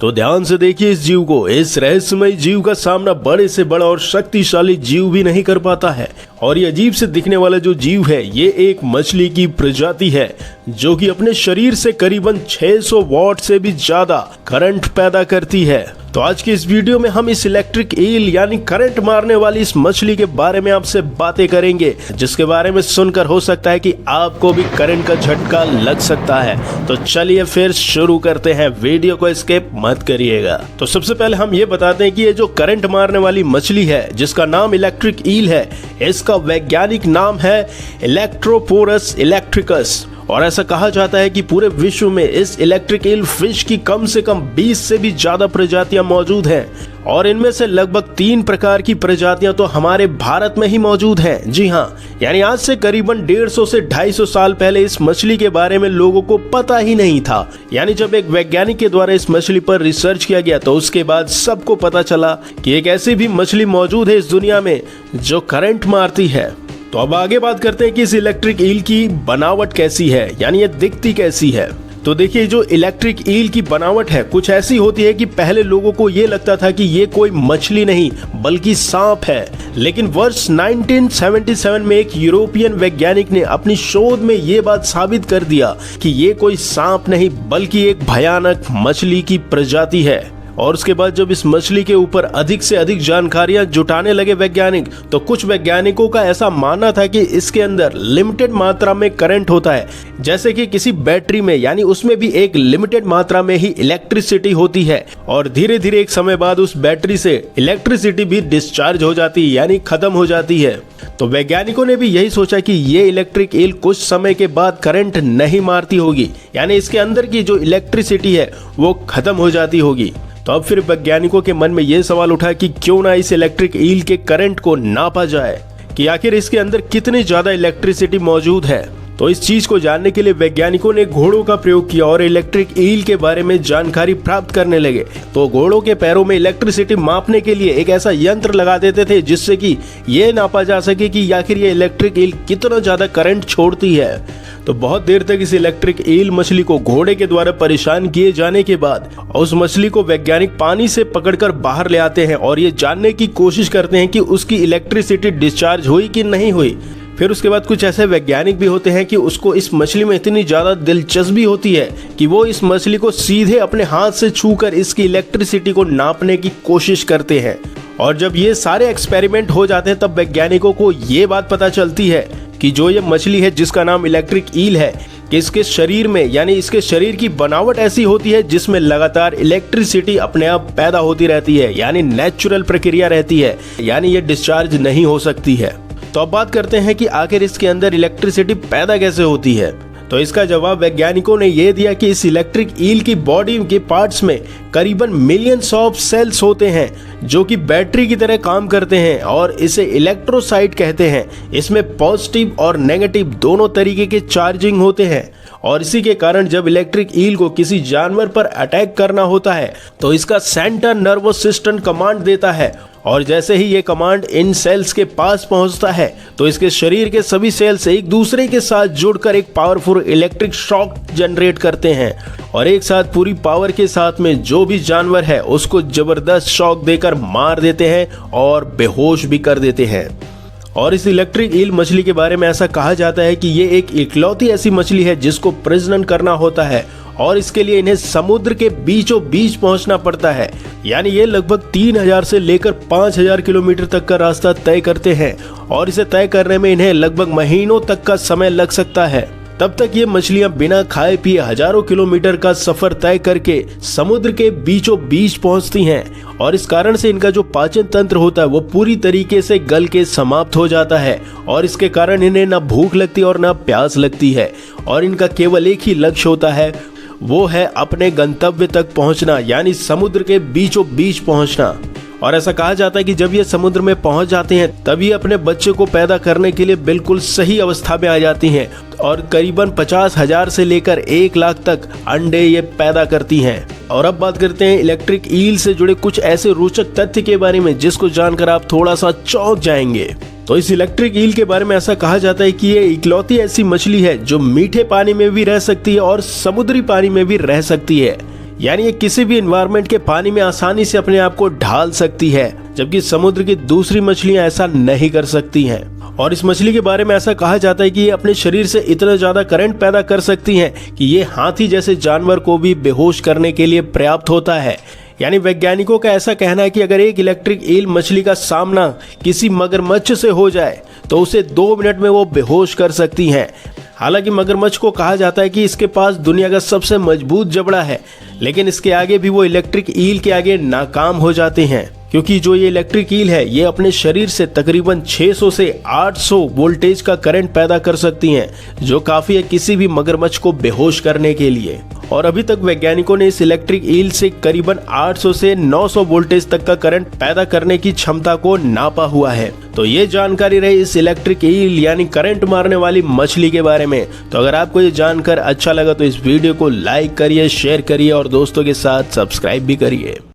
तो ध्यान से देखिए इस जीव को। इस रहस्यमय जीव का सामना बड़े से बड़ा और शक्तिशाली जीव भी नहीं कर पाता है। और ये अजीब से दिखने वाला जो जीव है ये एक मछली की प्रजाति है जो कि अपने शरीर से करीबन 600 वॉट से भी ज्यादा करंट पैदा करती है। तो आज की इस वीडियो में हम इस इलेक्ट्रिक ईल यानी करंट मारने वाली इस मछली के बारे में आपसे बातें करेंगे, जिसके बारे में सुनकर हो सकता है कि आपको भी करंट का झटका लग सकता है। तो चलिए फिर शुरू करते हैं, वीडियो को स्किप मत करिएगा। तो सबसे पहले हम ये बताते हैं कि ये जो करंट मारने वाली मछली है जिसका नाम इलेक्ट्रिक ईल है, इसका वैज्ञानिक नाम है इलेक्ट्रोपोरस इलेक्ट्रिकस। और ऐसा कहा जाता है कि पूरे विश्व में इस इलेक्ट्रिक ईल फिश की कम से कम 20 से भी ज्यादा प्रजातियां मौजूद हैं और इनमें से लगभग 3 प्रकार की प्रजातियां तो हमारे भारत में ही मौजूद हैं। जी हाँ, यानी आज से करीबन 150 से 250 साल पहले इस मछली के बारे में लोगों को पता ही नहीं था। यानी जब एक वैज्ञानिक के द्वारा इस मछली पर रिसर्च किया गया तो उसके बाद सबको पता चला कि एक ऐसी भी मछली मौजूद है इस दुनिया में जो करंट मारती है। तो अब आगे बात करते हैं कि इस इलेक्ट्रिक ईल की बनावट कैसी है, यानी ये दिखती कैसी है। तो देखिए जो इलेक्ट्रिक ईल की बनावट है कुछ ऐसी होती है कि पहले लोगों को ये लगता था कि ये कोई मछली नहीं बल्कि सांप है। लेकिन वर्ष 1977 में एक यूरोपियन वैज्ञानिक ने अपनी शोध में ये बात साबित कर दिया कि ये कोई सांप नहीं बल्कि एक भयानक मछली की प्रजाति है। और उसके बाद जब इस मछली के ऊपर अधिक से अधिक जानकारियां जुटाने लगे वैज्ञानिक, तो कुछ वैज्ञानिकों का ऐसा मानना था कि इसके अंदर लिमिटेड मात्रा में करंट होता है, जैसे कि किसी बैटरी में, यानी उसमें भी एक लिमिटेड मात्रा में ही इलेक्ट्रिसिटी होती है और धीरे धीरे एक समय बाद उस बैटरी से इलेक्ट्रिसिटी भी डिस्चार्ज हो जाती है, यानी खत्म हो जाती है। तो वैज्ञानिकों ने भी यही सोचा कि ये इलेक्ट्रिक ईल कुछ समय के बाद करंट नहीं मारती होगी, यानी इसके अंदर की जो इलेक्ट्रिसिटी है वो खत्म हो जाती होगी। तो अब फिर वैज्ञानिकों के मन में यह सवाल उठा कि क्यों ना इस इलेक्ट्रिक ईल के करंट को नापा जाए कि आखिर इसके अंदर कितनी ज्यादा इलेक्ट्रिसिटी मौजूद है। तो इस चीज को जानने के लिए वैज्ञानिकों ने घोड़ों का प्रयोग किया और इलेक्ट्रिक ईल के बारे में जानकारी प्राप्त करने लगे। तो घोड़ों के पैरों में इलेक्ट्रिसिटी मापने के लिए एक ऐसा यंत्र लगा देते थे जिससे कि ये नापा जा सके कि आखिर ये इलेक्ट्रिक ईल कितना ज्यादा करंट छोड़ती है। तो बहुत देर तक इस इलेक्ट्रिक ईल मछली को घोड़े के द्वारा परेशान किए जाने के बाद उस मछली को वैज्ञानिक पानी से पकड़कर बाहर ले आते हैं और ये जानने की कोशिश करते हैं कि उसकी इलेक्ट्रिसिटी डिस्चार्ज हुई कि नहीं हुई। फिर उसके बाद कुछ ऐसे वैज्ञानिक भी होते हैं कि उसको इस मछली में इतनी ज्यादा दिलचस्पी होती है कि वो इस मछली को सीधे अपने हाथ से छूकर इसकी इलेक्ट्रिसिटी को नापने की कोशिश करते हैं। और जब ये सारे एक्सपेरिमेंट हो जाते हैं तब वैज्ञानिकों को ये बात पता चलती है कि जो ये मछली है जिसका नाम इलेक्ट्रिक ईल है, कि इसके शरीर में, यानी इसके शरीर की बनावट ऐसी होती है जिसमें लगातार इलेक्ट्रिसिटी अपने आप पैदा होती रहती है, यानी नेचुरल प्रक्रिया रहती है, यानी ये डिस्चार्ज नहीं हो सकती है। तो अब बात करते हैं कि आखिर इसके अंदर इलेक्ट्रिसिटी पैदा कैसे होती है। तो इसका जवाब वैज्ञानिकों ने यह दिया कि इस इलेक्ट्रिक ईल की बॉडी के पार्ट्स में करीबन मिलियंस ऑफ सेल्स होते हैं जो कि बैटरी की तरह काम करते हैं और इसे इलेक्ट्रोसाइट कहते हैं। इसमें पॉजिटिव और नेगेटिव दोनों तरीके के चार्जिंग होते हैं और इसी के कारण जब इलेक्ट्रिक ईल को किसी जानवर पर अटैक करना होता है तो इसका सेंट्रल नर्वस सिस्टम कमांड देता है और जैसे ही ये कमांड इन सेल्स के पास पहुंचता है तो इसके शरीर के सभी सेल्स एक दूसरे के साथ जुड़कर एक पावरफुल इलेक्ट्रिक शॉक जनरेट करते हैं और एक साथ पूरी पावर के साथ में जो भी जानवर है उसको जबरदस्त शॉक देकर मार देते हैं और बेहोश भी कर देते हैं। और इस इलेक्ट्रिक ईल मछली के बारे में ऐसा कहा जाता है कि ये एक इकलौती ऐसी मछली है जिसको प्रजनन करना होता है और इसके लिए इन्हें समुद्र के बीचों बीच पहुंचना पड़ता है, यानी ये लगभग 3000 से लेकर 5000 किलोमीटर तक का रास्ता तय करते हैं और इसे तय करने में इन्हें लगभग महीनों तक का समय लग सकता है। तब तक ये मछलियां बिना खाए पिए हजारों किलोमीटर का सफर तय करके समुद्र के बीचों बीच पहुंचती हैं और इस कारण से इनका जो पाचन तंत्र होता है वो पूरी तरीके से गल के समाप्त हो जाता है और इसके कारण इन्हें ना भूख लगती और ना प्यास लगती है और इनका केवल एक ही लक्ष्य होता है, वो है अपने गंतव्य तक पहुंचना, यानी समुद्र के बीचों बीच पहुंचना। और ऐसा कहा जाता है कि जब ये समुद्र में पहुंच जाते हैं तभी अपने बच्चे को पैदा करने के लिए बिल्कुल सही अवस्था में आ जाती हैं और करीबन 50,000 से लेकर 1 लाख तक अंडे ये पैदा करती हैं। और अब बात करते हैं इलेक्ट्रिक ईल से जुड़े कुछ ऐसे रोचक तथ्य के बारे में जिसको जानकर आप थोड़ा सा चौंक जाएंगे। तो इस इलेक्ट्रिक ईल के बारे में ऐसा कहा जाता है कि ये इकलौती ऐसी मछली है जो मीठे पानी में भी रह सकती है और समुद्री पानी में भी रह सकती है। यानी ये किसी भी एनवायरनमेंट के पानी में आसानी से अपने आप को ढाल सकती है, जबकि समुद्र की दूसरी मछलियां ऐसा नहीं कर सकती हैं। और इस मछली के बारे में ऐसा कहा जाता है कि ये अपने शरीर से इतना ज्यादा करंट पैदा कर सकती हैं कि ये हाथी जैसे जानवर को भी बेहोश करने के लिए पर्याप्त होता है। यानी वैज्ञानिकों का ऐसा कहना है कि अगर एक इलेक्ट्रिक ईल मछली का सामना किसी मगरमच्छ से हो जाए तो उसे 2 मिनट में वो बेहोश कर सकती हैं। हालांकि मगरमच्छ को कहा जाता है कि इसके पास दुनिया का सबसे मजबूत जबड़ा है, लेकिन इसके आगे भी वो इलेक्ट्रिक ईल के आगे नाकाम हो जाते हैं, क्योंकि जो ये इलेक्ट्रिक ईल है ये अपने शरीर से तकरीबन 600 से 800 वोल्टेज का करंट पैदा कर सकती हैं, जो काफी है किसी भी मगरमच्छ को बेहोश करने के लिए। और अभी तक वैज्ञानिकों ने इस इलेक्ट्रिक ईल से करीबन 800 से 900 वोल्टेज तक का करंट पैदा करने की क्षमता को नापा हुआ है। तो ये जानकारी रही इस इलेक्ट्रिक ईल यानी करंट मारने वाली मछली के बारे में। तो अगर आपको ये जानकर अच्छा लगा तो इस वीडियो को लाइक करिए, शेयर करिए और दोस्तों के साथ सब्सक्राइब भी करिए।